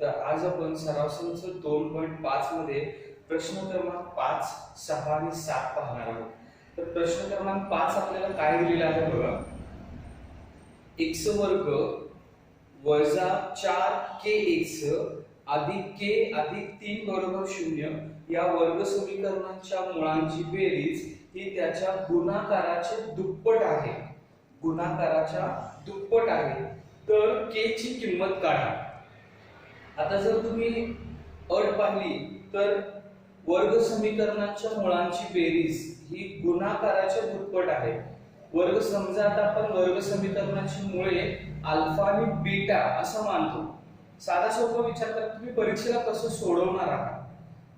तर आज आपण सराव संच 2.5 मध्ये प्रश्न क्रमांक 5, 6 आणि 7 पाहणार आहोत. तर प्रश्न क्रमांक 5 आपल्याला काय दिलेला आहे बघा. x वर्ग वजा 4kx अधिक k अधिक 3 बरोबर 0 या वर्ग समीकरणांच्या मुळांची बेरीज ही त्याच्या गुणाकाराचे दुप्पट आहे. गुणाकाराच्या दुप्पट आहे. तर k ची किंमत काढा. आता जर तुम्ही अट पाहिली तर वर्ग समीकरणाच्या मुळांची बेरीज ही गुणाकाराच्या दुप्पट आहे. वर्ग समजा आता आपण वर्ग समीकरणाची मुळे अल्फा आणि बीटा असं मानतो. साधा सोपा विचार करा, तुम्ही परीक्षेला कसं सोडवणार आहात.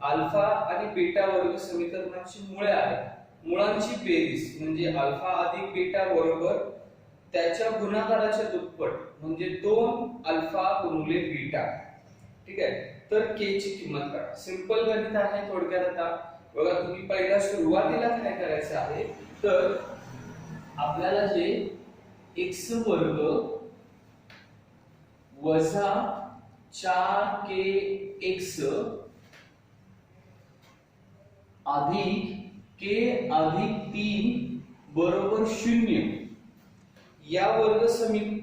अल्फा आणि बीटा वर्ग समीकरणाची मुळे आहे. मुळांची बेरीज म्हणजे अल्फा अधिक बीटा बरोबर त्याच्या गुणाकाराच्या दुप्पट म्हणजे 2 अल्फा गुणिले बीटा. ठीक आहे. तर k ची किंमत काढा. सिंपल गणित आहे थोडक्यात. आता बघा, तुम्ही पहिला सुरुवातीला काय करायचं आहे तर आपल्याला जे x वर्ग वजा 4kx अधिक k अधिक 3 बरोबर 0 या वर्ग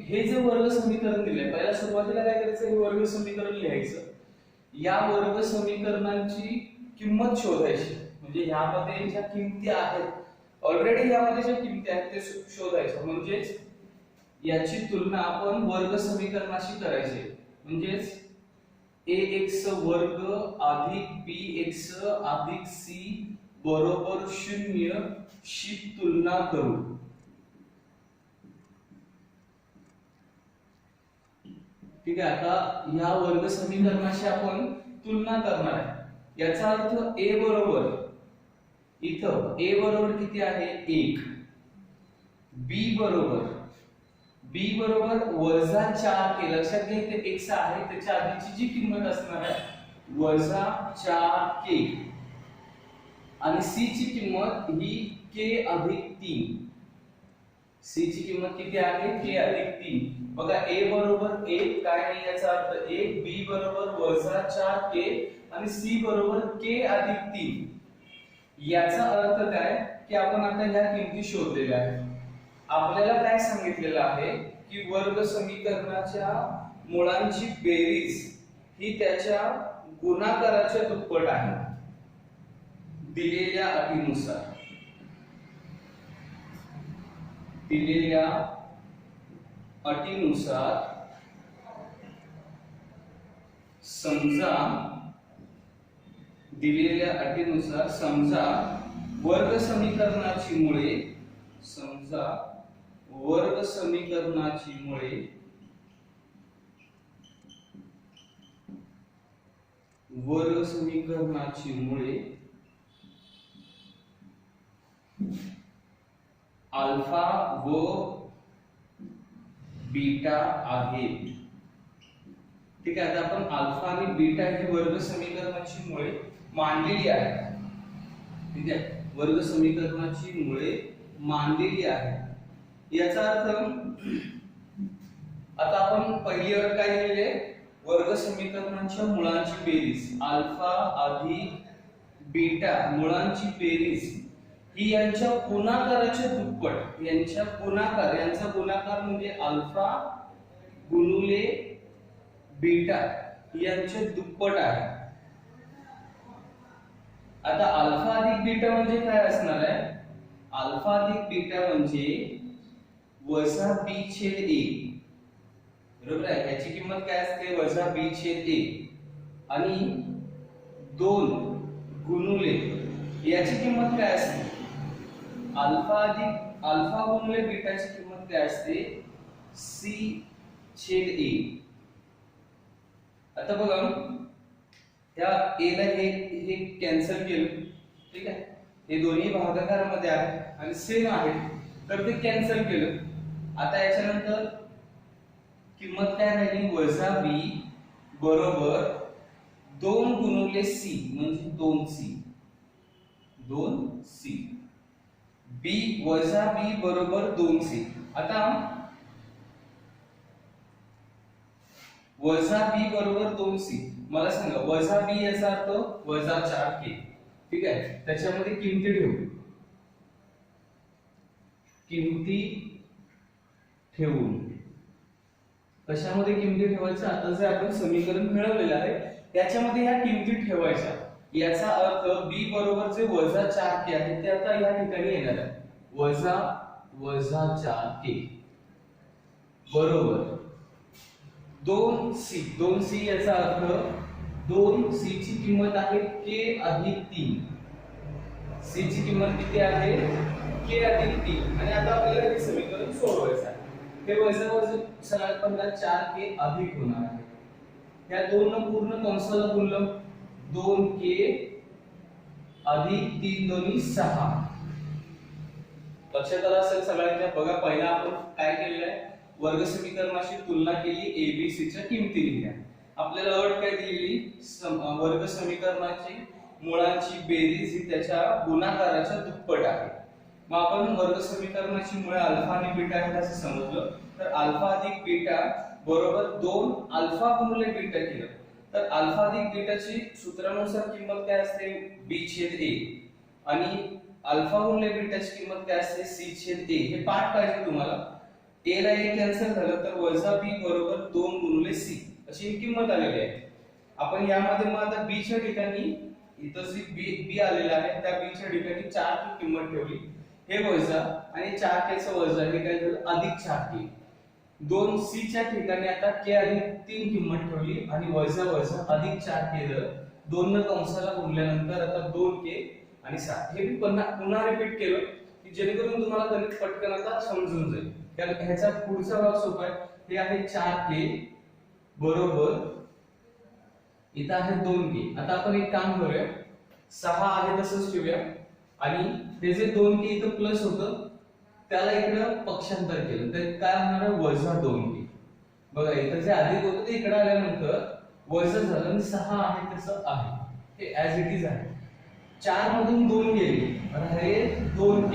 हे जे वर्ग समीकरण दिले, पहिल्या सुरुवातीला काय करायचं, हे वर्ग समीकरण लिहायचं. या वर्ग समीकरणांची किंमत शोधायची. म्हणजे यामध्ये ज्या किमती आहेत, ऑलरेडी यामध्ये ज्या किमती आहेत ते शोधायच्या. म्हणजेच याची तुलना आपण वर्ग समीकरणाशी करायची. म्हणजेच ax वर्ग अधिक bx अधिक c बरोबर 0 शी तुलना करू. ठीक आहे. आता या वर्ग समीकरणाशी आपण तुलना करणार आहे. याचा अर्थ a बरोबर इथं a बरोबर किती आहे 1, b बरोबर वजा 4k. लक्षात घ्या इथे x आहे, त्याच्या आधीची जी किंमत असणार आहे वजा 4k आणि c ची किंमत ही k अधिक 3. c ची किंमत किती आहे k अधिक 3. बघा a बरोबर 1 काय नाही याचा अर्थ 1, b बरोबर वजा 4k आणि c बरोबर k अधिक 3. याचा अर्थ काय की आपण आता ह्या किमती शोधलेल्या आहेत. आपल्याला काय सांगितलेलं आहे की वर्ग समीकरणाच्या मुळांची बेरीज ही त्याच्या गुणाकाराच्या दुप्पट आहे दिलेल्या अटीनुसार. दिलेल्या अटीनुसार समजा वर्ग समीकरणाची मुळे अल्फा व बीटा आहेत. ठीक आहे. आता आपण अल्फा आणि बीटा ही वर्ग समीकरणाची मुळे मांडलेली आहे. ठीक आहे. वर्ग समीकरणाची मुळे मांडलेली आहे. याचा अर्थ आता आपण पहिली अट काय दिलेली आहे, वर्ग समीकरणाच्या मुळांची बेरीज अल्फा अधिक बीटा मुळांची बेरीज ही यांच्या गुणाकाराच्या दुप्पट. यांचा गुणाकार म्हणजे अल्फा गुणिले बीटा यांचे दुप्पट आहे. आता अल्फा अधिक बीटा म्हणजे काय असणार आहे, अल्फा अधिक बीटा म्हणजे वजा b छेद a. बरोबर आहे. याची किंमत काय असते वजा b छेद a आणि 2 गुणिले याची किंमत काय असते अल्फा गुणिले बीटाची किंमत काय असते c छेद a. आता बघा त्या a ला हे कॅन्सल केलं. ठीक आहे. हे दोन्ही भागाकारामध्ये आहे आणि सेम आहे तर ते कॅन्सल केलं. आता याच्यानंतर किंमत काय राहिली वजा b बरोबर 2 गुणिले c म्हणजे 2c. b वजा b बरोबर 2c. आता वजा बी बरोबर 2c. मला सांगा वजा बी याचा अर्थ वजा 4k. ठीक आहे, त्याच्यामध्ये किमती ठेवू, किमती ठेवून कशामध्ये किमती ठेवायच्या? आता जे आपण समीकरण मिळवलेलं आहे त्याच्यामध्ये ह्या किमती ठेवायच्या. याचा अर्थ b बरोबर जे वजा 4k आहे ते आता या ठिकाणी येणार आहे. वजा 4k बरोबर 2c. 2c याचा अर्थ 2c ची किंमत आहे k अधिक 3. c ची किंमत किती आहे? k अधिक 3. आणि आता आपल्याला हे समीकरण सोडवायचं आहे. हे वजा वजा सरळ पंधरा 4k अधिक होणार आहे. या दोन न पूर्ण कंसाला गुणलं 2k अधिक 3 दोन्ही 6. लक्षात आलं असेल सगळ्यांच्या. बघा पहिला आपण काय केलेलं आहे, वर्ग समीकरणाशी तुलना केली, एबीसी च्या किमती लिहिल्या. आपल्याला अट काय दिलेली? वर्ग समीकरणाची मुळांची बेरीज ही त्याच्या गुणाकाराच्या दुप्पट आहे. मग आपण वर्ग समीकरणाची मुळे अल्फा आणि बीटा आहेत असं समजलं, तर अल्फा अधिक बीटा बरोबर 2 अल्फा गुणिले बीटा केलं तर अल्फा अधिक बीटाची सूत्रानुसार किंमत काय असते? b छेद a. आणि अल्फा गुणिले बीटाची किंमत काय असते? c छेद a. हे पाठ पाहिजे तुम्हाला. a ला a कॅन्सल झालं तर वजा b बरोबर 2 गुणिले c अशी किंमत आलेली आहे. आपण यामध्ये मग आता b च्या ठिकाणी इथं जी b आलेला आहे त्या b च्या ठिकाणी 4 ची किंमत ठेवली. हे वजा आणि 4k चं वजा हे काय झालं? अधिक 4k. 2c च्या ठिकाणी आता k अधिक 3 किंमत ठेवली आणि वजा वजा अधिक 4k झालं. 2 न कंसाला गुणल्यानंतर आता 2k आणि 7. हे मी पुन्हा रिपीट केलं की जेणेकरून तुम्हाला गणित पटकन आता समजून जाईल. कारण ह्याचा पुढचा भाग सोपा आहे. हे आहे 4k बरोबर इथं आहे 2k. आता आपण एक काम करूया, 6 आहे तसंच ठेवूया आणि हे जे 2k इथं प्लस होतं त्याला इकडे पक्षांतर केलं तर काय होणार आहे? वजा 2k. बघा इथं जे अधिक होतं ते इकडे आल्यानंतर वजा झालं आणि 6 आहे तसं आहे. हे ऍज इट इज आहे. 4 मधून 2 गेले हे 2k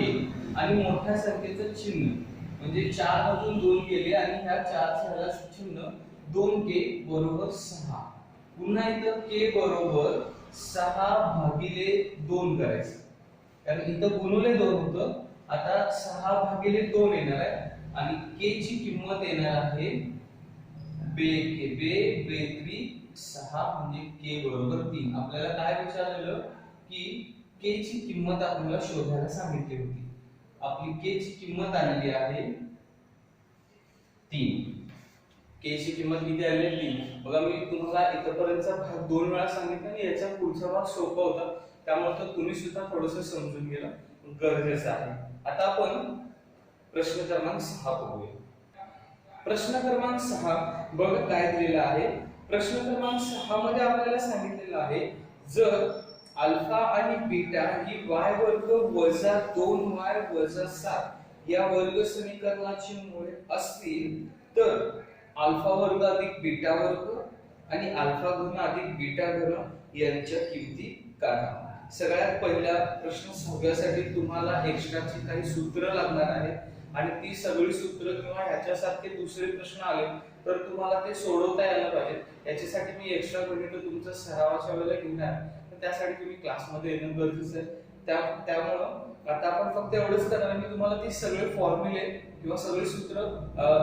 आणि मोठ्या संख्येचं चिन्ह म्हणजे 4 मधून 2 गेले आणि ह्या 4 चं ह्याला चिन्ह 2k बरोबर 6. पुन्हा इथं k बरोबर 6 भागिले 2 करायचं, कारण इथं गुणुले 2 होतं. आता 6 भागिले 2 येणार आहे आणि k ची किंमत येणार आहे बे 6 म्हणजे k बरोबर 3. आपल्याला काय विचारलेलं की k ची किंमत आपल्याला शोधायला सांगितली होती. आपली k ची किंमत आलेली आहे 3. k ची किंमत किती आली आहे? 3. बघा मी तुम्हाला इथपर्यंतचा भाग 2 वेळा सांगितला आणि याच्या पुढचा भाग सोपा होता, त्यामुळे तर तुम्ही सुद्धा थोडंसं समजून घेणं गरजेचं आहे. आता आपण प्रश्न क्रमांक 6 बघूया. प्रश्न क्रमांक 6 बघा काय दिलेला आहे. प्रश्न क्रमांक 6 मध्ये आपल्याला सांगितलेलं आहे जर अल्फा आणि बीटा ही y वर्ग वजा 2y वजा 7 या वर्ग समीकरणाची मुळे असतील तर अल्फा वर्ग अधिक बीटा वर्ग आणि अल्फा घन अधिक बीटा घन यांच्या किमती काढा. सगळ्यात पहिला प्रश्न सोडवण्यासाठी तुम्हाला एक्स्ट्राची काही सूत्र लागणार आहे आणि ती सगळी सूत्र किंवा ह्याच्यासारखे दुसरे प्रश्न आले तर तुम्हाला ते सोडवता यायला पाहिजे. याच्यासाठी मी एक्स्ट्रा गणित तुमचं सरावाच्या वेळेला घेणार, तर त्यासाठी तुम्ही क्लासमध्ये येणं गरजेचं आहे. त्यामुळं आता आपण फक्त एवढंच करणार की तुम्हाला ती सगळे फॉर्म्युले किंवा सगळे सूत्र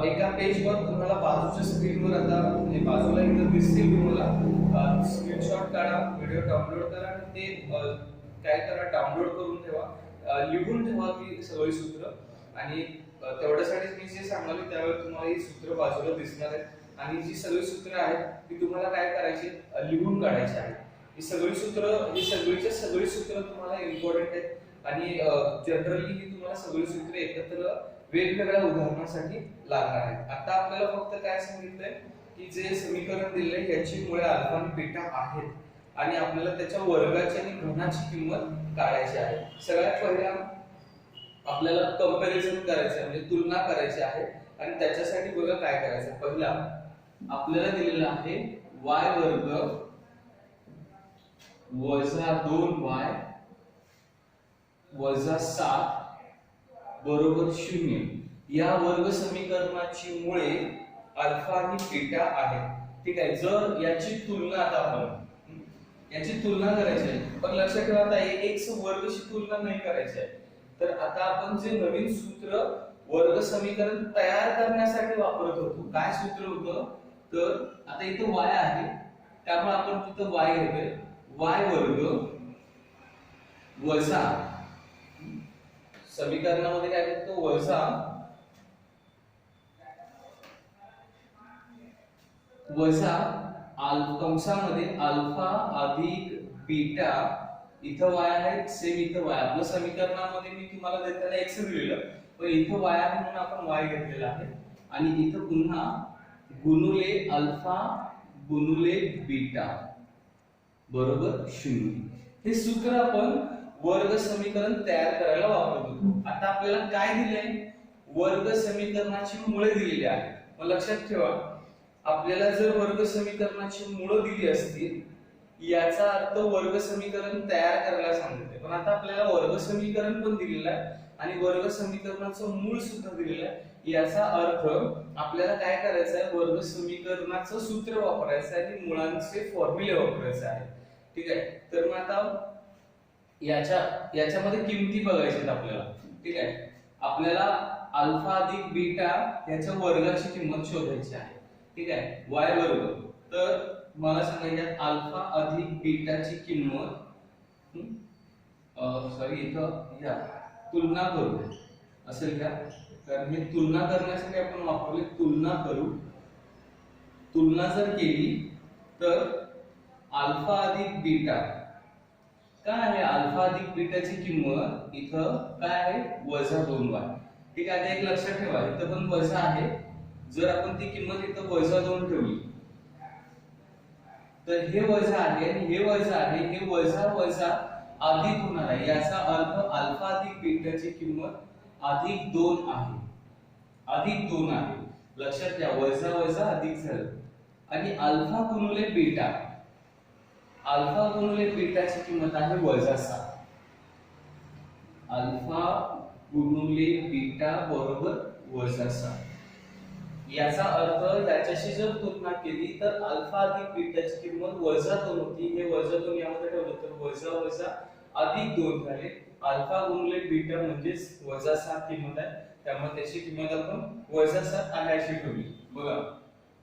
एका पेजवर तुम्हाला बाजूच्या स्क्रीनवर आता बाजूला इथं दिसतील. तुम्हाला स्क्रीनशॉट काढा, व्हिडिओ डाउनलोड करा आणि ते काय करा डाउनलोड करून ठेवा, लिहून ठेवा ती सगळी सूत्र. आणि तेवढ्यासाठी मी जे सांगितले त्यावेळी तुम्हाला ही सूत्र बाजूला दिसणार आहेत आणि जी सगळी सूत्र आहेत ती तुम्हाला काय करायची? लिहून काढायची आहेत. ही सगळी सगळी सूत्र तुम्हाला इम्पॉर्टंट आहेत आणि जनरली ही तुम्हाला सगळी सूत्र एकत्र वेगवेगळ्या उदाहरणासाठी लागणार आहेत. आता आपल्याला फक्त काय सांगितलंय की जे समीकरण दिलंय याची मुळे अल्फा आणि बीटा आहेत आणि आपल्याला त्याच्या वर्गाची आणि घनाची किंमत काढायची आहे. सगळ्यात पहिला आपल्याला कंपॅरिझन करायचं आहे म्हणजे तुलना करायची आहे आणि त्याच्यासाठी बघा काय करायचं. पहिला आपल्याला दिलेला आहे y वर्ग वजा 2y वजा 7 बरोबर 0 या वर्ग समीकरणाची मुळे अल्फा आणि बीटा आहे. ठीक आहे. जर याची तुलना आता आपण याची तुलना करायची आहे, पण लक्षात ठेवा आता x वर्गशी तुलना नाही करायची आहे. तर आता आपण जे नवीन सूत्र वर्ग समीकरण तयार करण्यासाठी वापरत होतो, काय सूत्र होतं? तर आता इथं y आहे, त्यामुळे आपण तिथं y घेतोय, y वर्ग वजा समीकरणामध्ये काय करतो वजा कंसामध्ये अल्फा अधिक बीटा, इथं y आहे सेम इथं y. आपल्या समीकरणामध्ये मी तुम्हाला देताना x दिलेलं, पण इथं y आहे म्हणून आपण y घेतलेला आहे. आणि इथं पुन्हा गुणुले अल्फा गुणुले बीटा बरोबर 0. हे सूत्र आपण वर्ग समीकरण तयार करायला वापरत होतो. आता आपल्याला काय दिलंय? वर्ग समीकरणाची मुळे दिलेली आहे. मग लक्षात ठेवा, आपल्याला जर वर्ग समीकरणाची मुळे दिली असतील याचा अर्थ वर्ग समीकरण तयार करायला सांगितले. पण आता आपल्याला वर्ग समीकरण पण दिलेलं आहे आणि वर्ग समीकरणाचं मूळ सुद्धा दिलेलं आहे. याचा अर्थ आपल्याला काय करायचं आहे? वर्ग समीकरणाचं सूत्र वापरायचं आहे आणि मुळांचे फॉर्म्युले वापरायचे आहे. ठीक आहे. तर मग आता याच्यामध्ये किमती बघायच्यात आपल्याला. ठीक आहे. आपल्याला अल्फा अधिक बीटा याच्या वर्गाची किंमत शोधायची आहे. ठीक आहे. y वर्ग, तर मला सांगायचं अल्फा अधिक बीटाची किंमत सॉरी इथं या तुलना करू असेल का? कारण हे तुलना करण्यासाठी आपण वापरले तुलना करू. तुलना जर केली तर अल्फा अधिक बीटा काय आहे? अल्फा अधिक बीटाची किंमत इथं काय आहे? वजा 2y. ठीक आहे. आता एक लक्षात ठेवा, इथं पण वजा आहे. जर आपण ती किंमत इथं वजा 2 ठेवली तर हे वजा आहे आणि हे वजा आहे, हे वजा वजा अधिक होणार आहे. याचा अर्थ अल्फा अधिक बीटाची किंमत अधिक 2 आहे. अधिक 2 आहे. लक्षात घ्या, वजा वजा अधिक झालं. आणि अल्फा गुणिले बीटा, अल्फा गुणिले बीटाची किंमत आहे वजा 7. अल्फा गुणिले बीटा बरोबर वजा 7. याचा अर्थ याच्याशी जर तुलना केली तर अल्फा अधिक बीटाची किंमत वजा 2 होती. हे वजा 2 यामध्ये ठेवलं तर वजा वजा अधिक 2 झाले. अल्फा गुणिले बीटा म्हणजे वजा 7 किंमत आहे, त्यामुळे त्याची किंमत आपण वजा 7 आहे अशी ठेवली. बघा,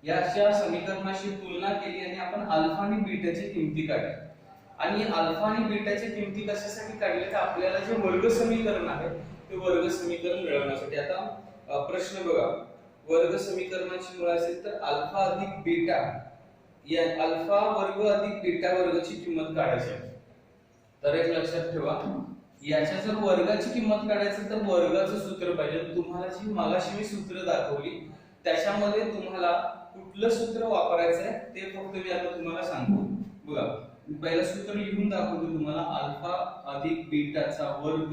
या अशा समीकरणाशी तुलना केली आणि आपण अल्फा आणि बीटाची किमती काढली. आणि अल्फा आणि बीटाची किमती कशासाठी काढली? तर आपल्याला जे वर्ग समीकरण आहे ते वर्ग समीकरण मिळवण्यासाठी. आता प्रश्न बघा, वर्ग समीकरणाची मुळे असेल तर अल्फा अधिक बीटा या अल्फा वर्ग अधिक बीटा वर्गाची किंमत काढायची आहे. तर एक लक्षात ठेवा, याच्या जर वर्गाची किंमत काढायची तर वर्गाचं सूत्र पाहिजे. तुम्हाला जी मगाशी मी सूत्र दाखवली त्याच्यामध्ये तुम्हाला कुठलं सूत्र वापरायचं आहे ते फक्त मी आता तुम्हाला सांगतो. बघा, पहिलं सूत्र लिहून दाखवतो तुम्हाला. अल्फा अधिक बीटाचा वर्ग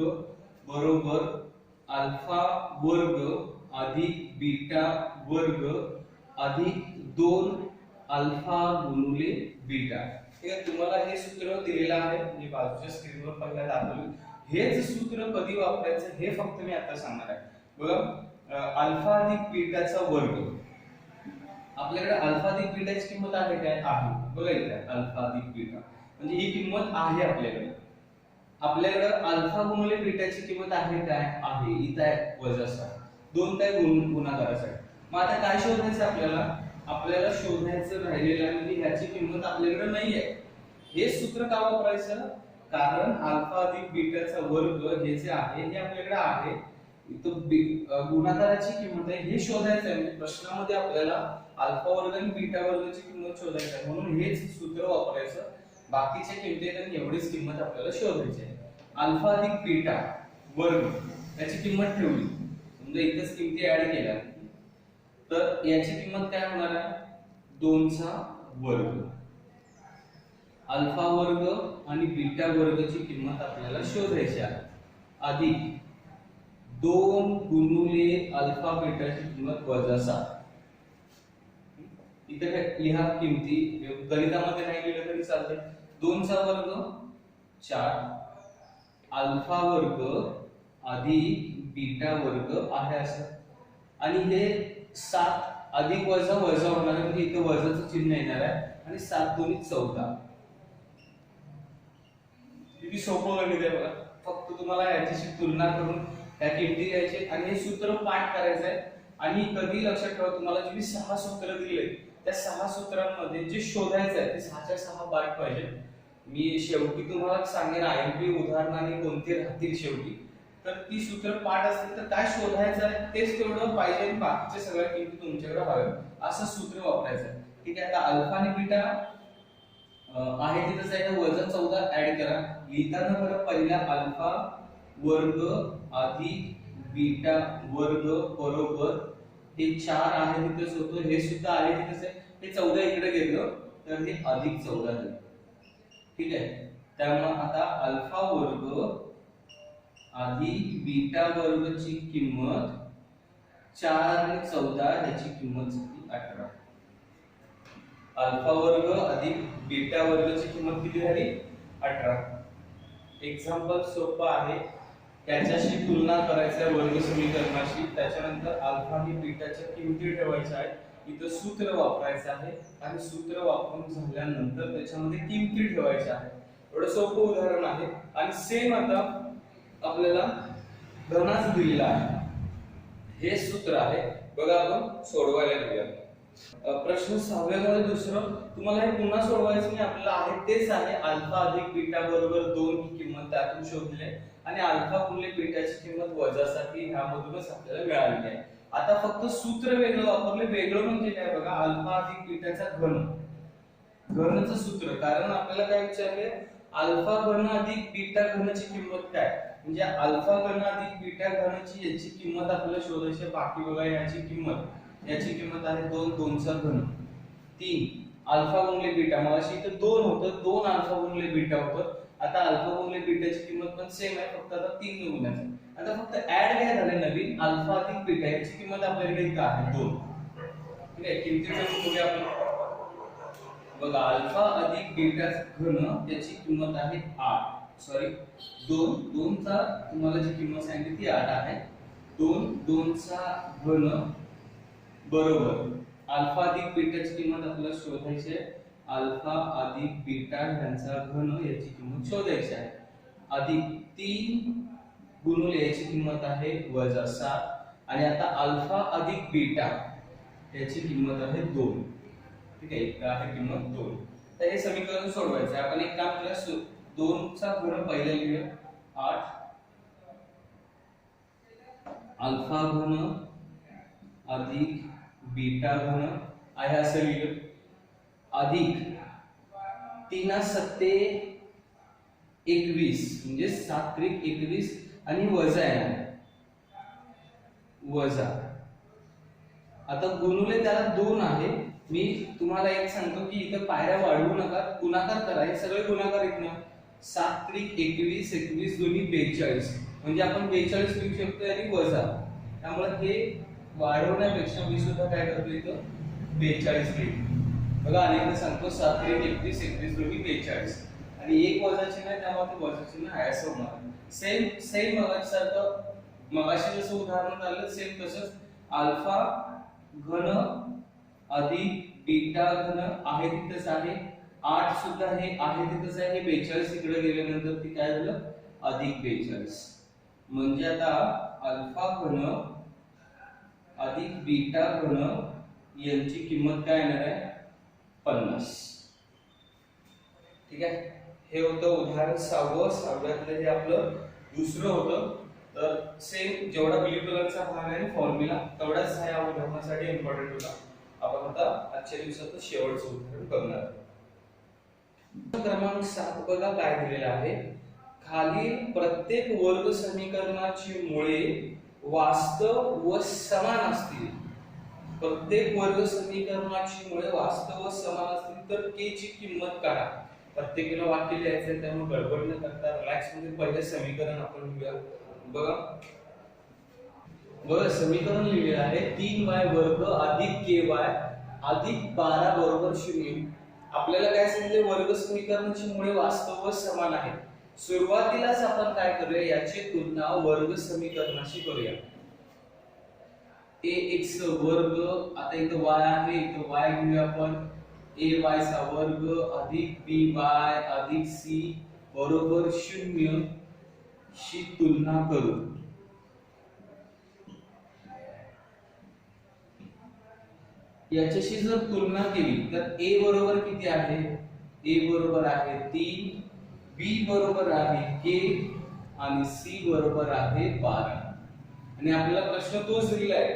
बरोबर अल्फा वर्ग अधिक बीटा वर्ग अधिक 2 अल्फा गुणिले बीटा. ठीक आहे. तुम्हाला हे सूत्र दिलेलं आहे, मी बाजूच्या स्क्रीनवर पहिला दाखवलं. हेच सूत्र कधी वापरायचं हे फक्त मी आता सांगणार आहे. बघा, अल्फा अधिक बीटाचा वर्ग, आपल्याकडे अल्फा अधिक बीटाची किंमत आहे काय? आहे. बघा इथे अल्फा अधिक बीटा म्हणजे ही किंमत आहे आपल्याकडे. आपल्याकडे अल्फा गुणिले बीटाची किंमत आहे काय? आहे. इथे आहे वजा 7. 2 काय गुणाकारासाठी. मग आता काय शोधायचं आपल्याला? आपल्याला शोधायचं राहिलेलं म्हणजे ह्याची किंमत आपल्याकडे नाहीये. हे सूत्र का वापरायचं? कारण अल्फा अधिक बीटाचा वर्ग हे जे आहे हे आपल्याकडे आहे. इथं गुणाकाराची किंमत आहे हे शोधायचं आहे. म्हणजे प्रश्नामध्ये आपल्याला अल्फा वर्ग आणि बीटा वर्गाची किंमत शोधायची आहे, म्हणून हेच सूत्र वापरायचं. बाकीच्या किमतीत एवढीच किंमत आपल्याला शोधायची आहे. अल्फा अधिक बीटा वर्ग याची किंमत ठेवली, समजा इथेच किमती ऍड केल्या तर याची किंमत काय होणार आहे? 2 चा वर्ग. अल्फा वर्ग आणि बीटा वर्गाची किंमत आपल्याला शोधायची आहे. अधिक 2 गुणिले अल्फा बीटाची किंमत वजा 7. इथे लिहा किमती, गणितामध्ये नाही लिहिलं तरी चालते. 2 चा वर्ग 4 अल्फा वर्ग अधिक बीटा वर्ग आहे असं. आणि हे 7 अधिक वजा वजा होणार आहे, म्हणजे इथे वजाचं चिन्ह येणार आहे आणि 7 दोन्ही 14. किती सोपं गणित आहे बघा. फक्त तुम्हाला याच्याशी तुलना करून त्या किमती घ्यायचे आणि हे सूत्र पाठ करायचं आहे. आणि कधी लक्षात ठेवा, तुम्हाला जे मी 6 सूत्र दिले त्या 6 सूत्रांमध्ये जे शोधायचं आहे ते 6च्या 6 पाठ पाहिजे. मी शेवटी तुम्हाला सांगेन आयएमपी उदाहरणाने कोणती राहतील शेवटी, तर ती सूत्र पाठ असतील तर काय शोधायचं आहे तेच तेवढं पाहिजे आणि बाकीच्या सगळ्या किमती तुमच्याकडे हव्यात असं सूत्र वापरायचं आहे. ठीक आहे. आता अल्फा आणि बीटा आहे तिथंच आहे, वजा 14 ऍड करा. लिहिताना बरं पहिला अल्फा वर्ग अधिक बीटा वर्ग बरोबर हे 4 आहे तिथेच होतं, हे सुद्धा आहे तिथेच आहे, हे 14 इकडे गेलं तर हे अधिक 14 झालं. ठीक आहे. त्यामुळे आता अल्फा वर्ग अधिक बीटा वर्गची किंमत 4 आणि 14 ह्याची किंमत झाली 18. अल्फा वर्ग अधिक बीटा वर्गची किंमत किती झाली? 18. एक्झाम्पल सोपं आहे, त्याच्याशी तुलना करायची आहे वर्ग समीकरणाशी. त्याच्यानंतर अल्फा आणि बीटाच्या किमती ठेवायच्या आहेत. इथं सूत्र वापरायचं आहे आणि सूत्र वापरून झाल्यानंतर त्याच्यामध्ये किमती ठेवायच्या आहेत. एवढं सोपं उदाहरण आहे. आणि सेम आता आपल्याला धनाच दिलेला आहे, हे सूत्र आहे बघा. आपण सोडवायला घेऊया. प्रश्न 6व्या मध्ये दुसरं तुम्हाला हे पुन्हा सोडवायचं नाही, आपल्याला आहे तेच आहे. अल्फा अधिक बीटा बरोबर 2 ही किंमत त्यातून शोधली आहे आणि अल्फा गुणिले बीटाची किंमत वजासाठी ह्यामधूनच आपल्याला मिळाली आहे. आता फक्त सूत्र वेगळं वापरले. वेगळं म्हणजे काय बघा, अल्फा अधिक बीटाचा घनचं सूत्र. कारण आपल्याला काय विचारले, अल्फा घन अधिक बीटा घनची किंमत काय, म्हणजे अल्फा घन अधिक बीटा घनची याची किंमत आपल्याला शोधायची. बाकी बघा याची किंमत आहे 2, 2 चा घन 3 अल्फा गुणिले बीटा. मगाशी इथे 2 होतं, 2 अल्फा गुणिले बीटा होतं. आता अल्फा गुणिले बीटाची किंमत पण सेम आहे, फक्त आता 3 ने गुणायचं. आता फक्त ऍड काय झाले नवीन, अल्फा अधिक बीटा याची किंमत आपल्याकडे इथे आहे 2. ठीक आहे. किमती बघूया आपण. बघा अल्फा अधिक बीटा घन त्याची किंमत आहे 8, सॉरी 2 चा तुम्हाला जी किंमत सांगितली ती 8 आहे. 2 चा घन बरोबर अल्फा अधिक बीटाची किंमत आपल्याला शोधायची आहे. अल्फा अधिक बीटा ह्यांचा घन याची किंमत शोधायची आहे. अधिक 3 गुणिले याची किंमत आहे वजा 7. आणि आता अल्फा अधिक बीटा याची किंमत आहे 2. ठीक आहे. इथं आहे किंमत 2. तर हे समीकरण सोडवायचं आहे. आपण एक काम करूया, 2 चा घन पहिला लिहूया 8, अल्फा घन अधिक बीटा घन आहे असं लिहिलं, अधिक 3 7 21 म्हणजे 7 त्रिक 21 आणि वजा आहे वजा. आता गुणुले त्याला 2 आहे. मी तुम्हाला एक सांगतो की इथं पायऱ्या वाढवू नका, गुणाकार करा. हे सगळे गुणाकार आहेत ना. 7 त्रिक 21, 21 दोन्ही 42 म्हणजे आपण 42 लिहू शकतो आणि वजा. त्यामुळे हे वाढवण्यापेक्षा मी सुद्धा काय करतो इथं 42 लिहितो. बघा अनेकदा सांगतो 7 त्रिक 21, 21 दोन्ही 42 आणि एक वजा चिन्ह आहे त्यामुळे ते वजा चिन्ह आहे असं होणार. सेम मगाशी जसं उदाहरण आलं सेम तसंच अल्फा घन अधिक बीटा घन आहे तिथेच आहे. 8 सुद्धा हे आहे तिथेच आहे. 42 इकडे गेल्यानंतर ती काय झालं अधिक 42. म्हणजे आता अल्फा घन अधिक बीटा घन यांची किंमत काय येणार आहे 50. ठीक आहे. हे होतं उदाहरण 6वं. 6व्यातलं हे आपलं दुसरं होतं. तर सेम जेवढा ब्लू कलरचा भाग आहे फॉर्म्युला तेवढाच हा या उदाहरणासाठी इम्पॉर्टंट होता. आपण आता आजच्या दिवसाचं शेवटचं उदाहरण करणार आहोत. क्रमांक 7 बघा काय दिलेलं आहे. खालील प्रत्येक वर्ग समीकरणाची मुळे वास्तव व समान असतील. प्रत्येक वर्ग समीकरणाची मुळे वास्तव व समान असतील तर k ची किंमत काढा. प्रत्येकाला वाक्य लिहायचं आहे त्यामुळे गडबड न करता रिलॅक्स मध्ये पहिले समीकरण आपण लिहूया. बघा समीकरण लिहिलेलं आहे 3y वर्ग अधिक ky अधिक 12 बरोबर 0. आपल्याला काय सांगितले वर्ग समीकरणाची मुळे वास्तव व समान आहेत. सुरुवातीलाच आपण काय करूया याची तुलना वर्ग समीकरणाशी करूया. ax वर्ग, आता इथं y आहे, इथं y घेऊया आपण, ay चा वर्ग अधिक by अधिक c बरोबर 0 शी तुलना करू. याच्याशी जर तुलना केली तर a बरोबर किती आहे? a बरोबर आहे 3, b बरोबर आहे k आणि c बरोबर आहे 12. आणि आपल्याला प्रश्न तोच दिलाय,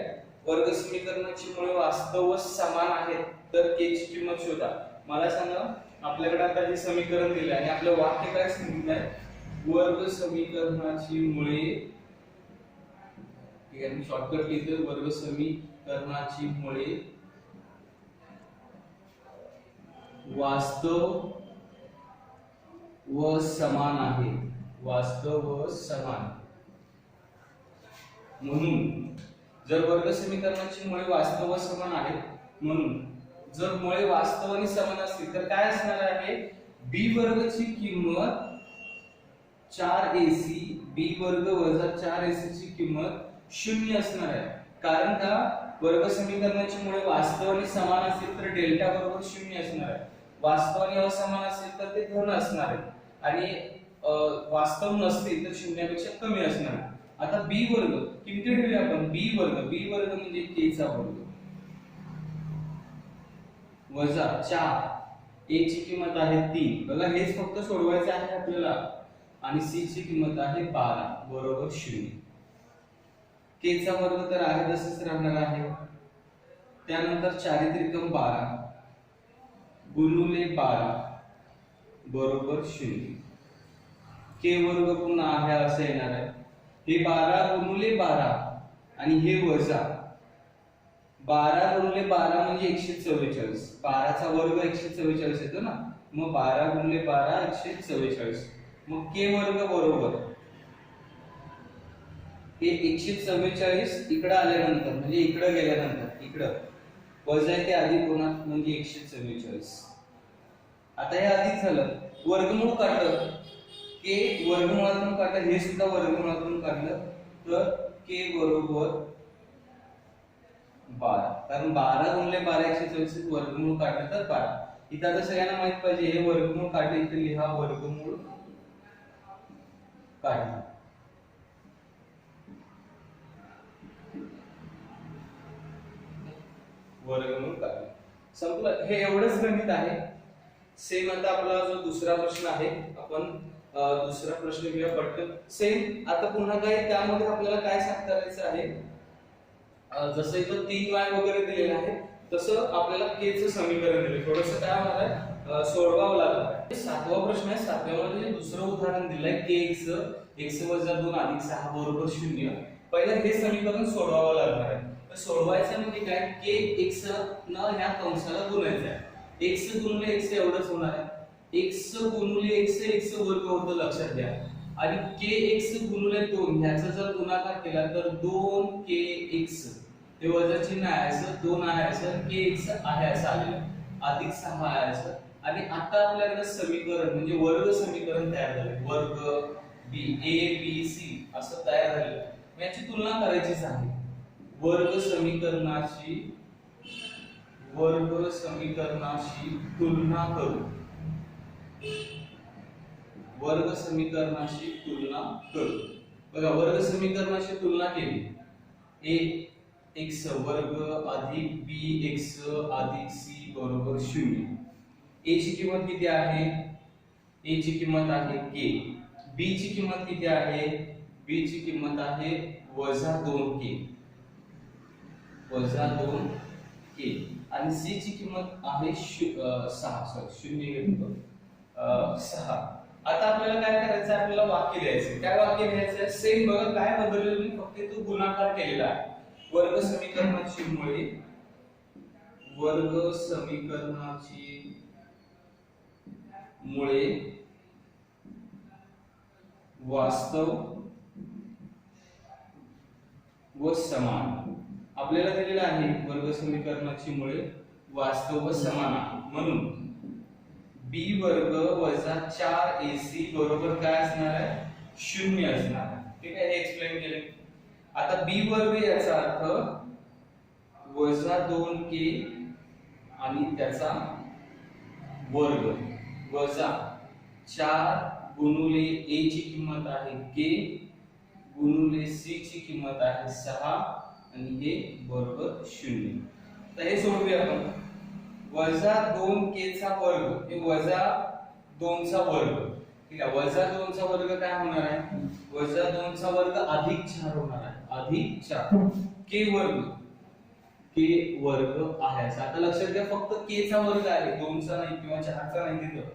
वर्ग समीकरणाची मुळे वास्तव समान आहेत तर k ची किंमत शोधा. मला सांगा, आपल्याकडे आता हे समीकरण दिले आणि आपलं वाक्य काय सांगितलंय? वर्ग समीकरणाची मुळे, ठीक आहे, मी शॉर्टकट लिहितो, वर्ग समीकरणाची मुळे वास्तव व समान आहे. वास्तव व समान. म्हणून जर वर्ग समीकरणाची मुळे वास्तव व समान आहे, म्हणून जर मुळे वास्तव आणि समान असतील तर काय असणार आहे? b वर्गची किंमत 4ac, b वर्ग वजा 4ac ची किंमत 0 असणार आहे. कारण का? वर्ग समीकरणाची मुळे वास्तव आणि समान असतील तर डेल्टा बरोबर 0 असणार आहे. वास्तव आणि असमान असतील तर ते धन असणार आहे आणि वास्तव नसतील तर शून्यापेक्षा कमी असणार आहे. आता b वर्ग किती ठेवूया आपण? b वर्ग म्हणजे k चा वर्ग वजा 4, a ची किंमत आहे 3. बघा, हेच फक्त सोडवायचं आहे आपल्याला. आणि c ची किंमत आहे 12 बरोबर 0. k चा वर्ग तर आहे तसंच राहणार आहे. त्यानंतर 4 त्रिकम 12 गुणुले 12 बरोबर 0. k वर्ग पुन्हा आहे असं येणार आहे. हे 12 गुणुले 12 आणि हे वजा 12 गुणिले 12 म्हणजे 144. 12 चा वर्ग 144 येतो ना, मग 12 गुणिले 12 144. मग k वर्ग बरोबर हे 144 इकडे आल्यानंतर म्हणजे इकडे गेल्यानंतर इकडे वजा ते अधिक होणार म्हणजे 144. आता हे अधिक झालं, वर्गमूळ काढलं, k वर्गमूळातून काढलं, हे सुद्धा वर्गमूळातून काढलं तर k बरोबर 12. कारण 12 गुणिले 12 144 वर्गमूळ काढलं तर 12. इथं आता सगळ्यांना माहित पाहिजे, हे वर्गमूळ काढले, इथे लिहा वर्गमूळ काढलं. वर्गमूळ काढलं, संपलं. हे एवढंच गणित आहे. सेम आता आपला जो दुसरा प्रश्न आहे, आपण दुसरा प्रश्न घेऊया पटकन. सेम आता पुन्हा काय, त्यामध्ये आपल्याला काय करायचं आहे, जसं इथं 3y वगैरे दिलेलं आहे तसं आपल्याला k चं समीकरण दिले. थोडंसं काय होणार आहे, सोडवावं लागणार आहे. 7वा प्रश्न आहे. 7व्यामध्ये दुसरं उदाहरण दिलंय, kx x वजा 2 अधिक 6 बरोबर 0. पहिलं हे समीकरण सोडवावं लागणार आहे. तर सोडवायचं म्हणजे काय, kx न ह्या कंसाला गुणायचं आहे. x गुणिले x एवढंच होणार आहे. x गुणिले x वर्ग होतं, लक्षात घ्या. आणि kx गुणिले 2 ह्याचा जर गुणाकार केला तर 2kx, हे वजा चिन्ह आहे असं, 2 आहे असं, kx आहे असं आलेलं, अधिक 6 आहे असं. आणि आता आपल्याकडे समीकरण म्हणजे वर्ग समीकरण तयार झाले. वर्ग a b c असं तयार झालेलं. याची तुलना करायचीच आहे. वर्ग समीकरणाची तुलना करू. वर्ग समीकरणाशी तुलना करू. बघा, वर्ग समीकरणाशी तुलना केली, a x वर्ग अधिक b x अधिक c बरोबर 0. a ची किंमत किती आहे? a ची किंमत आहे k. b ची किंमत किती आहे? b ची किंमत आहे वजा 2k, वजा 2k. आणि c ची किंमत आहे 6, 0 घेतो 6. आता आपल्याला काय करायचं आहे, आपल्याला वाक्य लिहायचं. काय वाक्य लिहायचं आहे? सेम. बघा काय बदललेलं नाही, फक्त तो गुणाकार केलेला आहे. वर्ग समीकरणाची मुळे वास्तव व समान. आपल्याला दिलेलं आहे वर्ग समीकरणाची मुळे वास्तव व समान आहे, म्हणून b वर्ग वजा 4ac बरोबर काय असणार आहे? 0 असणार आहे. ठीक आहे, हे एक्सप्लेन केले. आता b वर्ग याचा अर्थ वजा 2k आणि त्याचा वर्ग वजा 4 गुणुले a ची किंमत आहे k गुणुले c ची किंमत आहे 6 आणि हे बरोबर 0. तर हे सोडवूया आपण. वजा 2k चा वर्ग हे वजा 2 चा वर्ग. ठीक आहे, वजा 2 चा वर्ग काय होणार आहे? वजा 2 चा वर्ग अधिक 4 होणार आहे. अधिक 4 k वर्ग आहे. आता लक्षात घ्या, फक्त k चा वर्ग आहे, 2 चा नाही किंवा 4 चा नाही तिथं.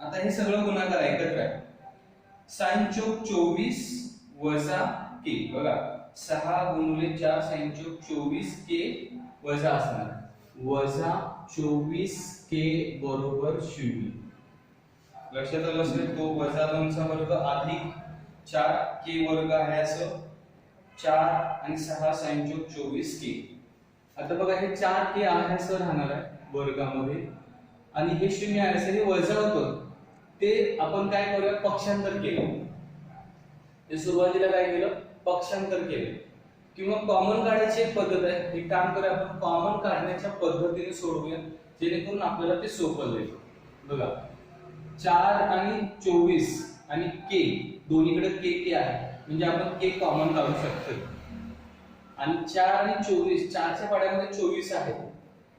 आता हे सगळं गुणाकार एकत्र आहे. sin चौक 24 वजा k. बघा 6 गुणिले 4 sin चौक 24k वजा असणार वजा 24k बरोबर 0. लक्षात आलं असेल, तो वजा 2 चा वर्ग अधिक 4k वर्ग आहे असं 4 आणि 6 sin चौक 24k. आता बघा हे 4k आहे असं राहणार आहे वर्गामध्ये आणि हे 0 आहे असं हे वजा होतं. ते आपण काय करूया, पक्षांतर केलं. ते सुरुवातीला काय केलं, पक्षांतर केलं. किंवा कॉमन काढायची एक पद्धत आहे. हे काम करूया आपण कॉमन काढण्याच्या पद्धतीने सोडवूया, जेणेकरून आपल्याला ते सोपं जाईल. बघा 4 आणि 24 आणि k दोन्हीकडे k आहे म्हणजे आपण k कॉमन काढू शकतो. आणि 4 आणि 24 4 च्या पाड्यामध्ये 24 आहे.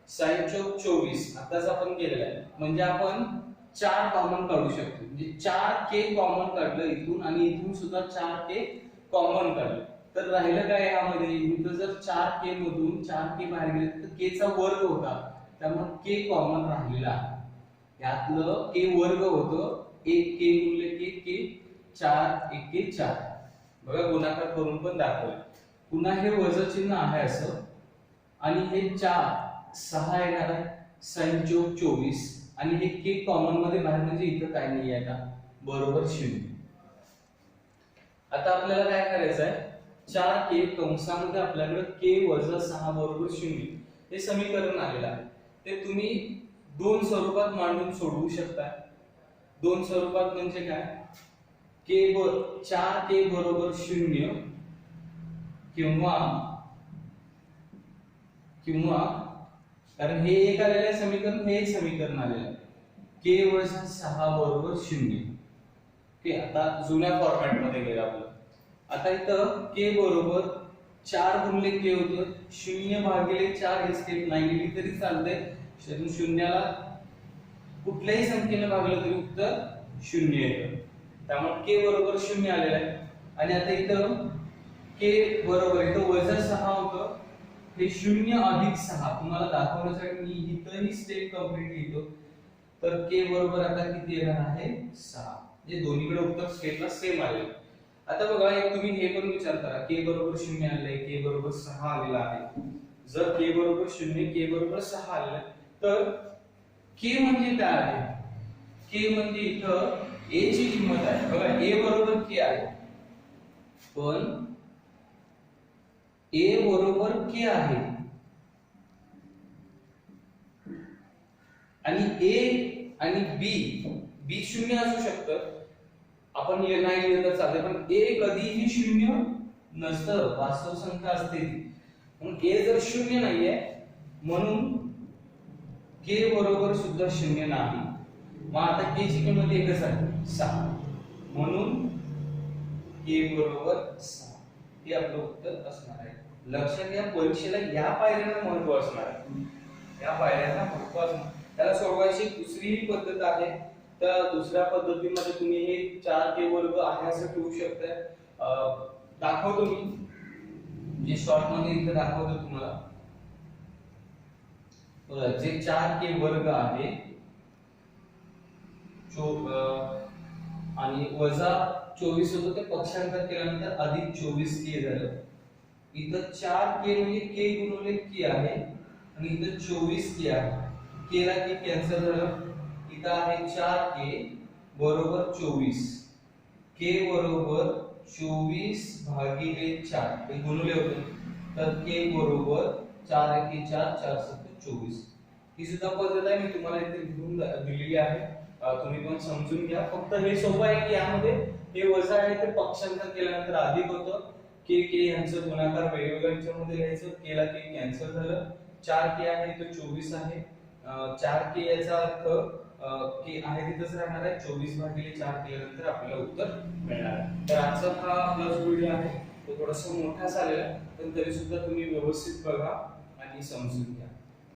sin चौक 24 आताच आपण केलेलं आहे म्हणजे आपण 4 कॉमन काढू शकतो. म्हणजे 4k कॉमन काढलं इथून आणि इथून सुद्धा 4k कॉमन काढलं तर राहिलं काय यामध्ये, इथं जर 4k मधून 4k बाहेर गेले तर k चा वर्ग होता, त्यामुळे k कॉमन राहिलेला आहे. यातलं k वर्ग होतं 1k गुणिले k 4 1k 4. बघा गुणाकार करून पण दाखवलं. पुन्हा हे वजा चिन्ह आहे असं आणि हे 4 6 येणार आहे sin चौक 24 आणि हे k कॉमन मध्ये बाहेर म्हणजे इथं काय नाही आहे का बरोबर 0. आता आपल्याला काय करायचं आहे, 4k कंसामध्ये आपल्याकडे k वजा 6 बरोबर 0 हे समीकरण आलेलं आहे. ते तुम्ही दोन स्वरूपात मांडून सोडवू शकता. दोन स्वरूपात म्हणजे काय, 4k बरोबर 0 किंवा कारण हे एक आलेलं आहे समीकरण, हे एक समीकरण आलेलं आहे k वजा 6 बरोबर 0. ओके, आता जुन्या फॉर्मॅट मध्ये गेलं आपलं. आता इथं k बरोबर 4 गुणिले k होतं 0 भागिले 4 हे स्टेप नाही गेली तरी चालते. शेवटी शून्याला कुठल्याही संख्येने भागलं तरी उत्तर 0 येतं. त्यामुळे k बरोबर 0 आलेलं आहे. आणि आता इथं k बरोबर इथं वजा 6 होतं, हे 0 अधिक 6 तुम्हाला दाखवण्यासाठी मी इथं ही स्टेप कंप्लीट लिहितो. तर k बरोबर आता किती येणार आहे 6. म्हणजे दोन्हीकडे उत्तर स्टेपला सेम आले. आता बघा एक तुम्ही हे पण विचार करा, k बरोबर 0 आले, k बरोबर 6 आलेला आहे. जर k बरोबर 0 k बरोबर 6 आले तर k म्हणजे काय आहे, k म्हणजे इथं a ची किंमत आहे. बघा a बरोबर k आहे पण a बरोबर k आहे आणि a आणि b 0 असू शकतं, आपण नाही लिहिलं तर चालते, पण a कधीही 0 नसतं, वास्तव संख्या असते ती. म्हणून a जर 0 नाहीये म्हणून k बरोबर सुद्धा 0 नाही. मग आता k ची किंमत एकच आहे 6 म्हणून k बरोबर 6 हे आपलं उत्तर असणार आहे. लक्षात घ्या, परीक्षेला या पायऱ्यांना महत्त्व असणार आहे. या पायऱ्यांना महत्त्व असणार. त्याला सोडवायची दुसरी पद्धत आहे. तर दुसऱ्या पद्धतीमध्ये तुम्ही हे 4k वर्ग आहे असं ठेवू शकता. दाखवतो मी जे शॉर्ट मध्ये इथे दाखवतो तुम्हाला. जे 4k वर्ग आहे आणि वजा 24 होतं ते पक्षांतर केल्यानंतर अधिक 24k झालं. इथं 4k म्हणजे k गुणिले k आहे आणि इथं 24k आहे. k ला k कॅन्सल झालं. इथं आहे 4k बरोबर 24. k बरोबर 24 भागिले 4 हे गुणले होते तर k बरोबर 4 1 4 4 7 24. ही सुद्धा पद्धत आहे, मी तुम्हाला इथे लिहून दिलेली आहे. तुम्ही पण समजून घ्या. फक्त हे सोपं आहे की यामध्ये हे वजा आहे ते पक्षांतर केल्यानंतर अधिक होतं के के यांचं गुणाकार वेगवेगळ्या ह्याच्यामध्ये लिहायचं. के ला के कॅन्सल झालं. 4k आहे तो 24 आहे. 4k याचा अर्थ के आहे तिथंच राहणार आहे. 24 भागिले 4 केल्यानंतर आपल्याला उत्तर मिळणार आहे. तर आजचा हा आपला जो व्हिडिओ आहे तो थोडासा मोठा झालेला पण तरी सुद्धा तुम्ही व्यवस्थित बघा आणि समजून घ्या.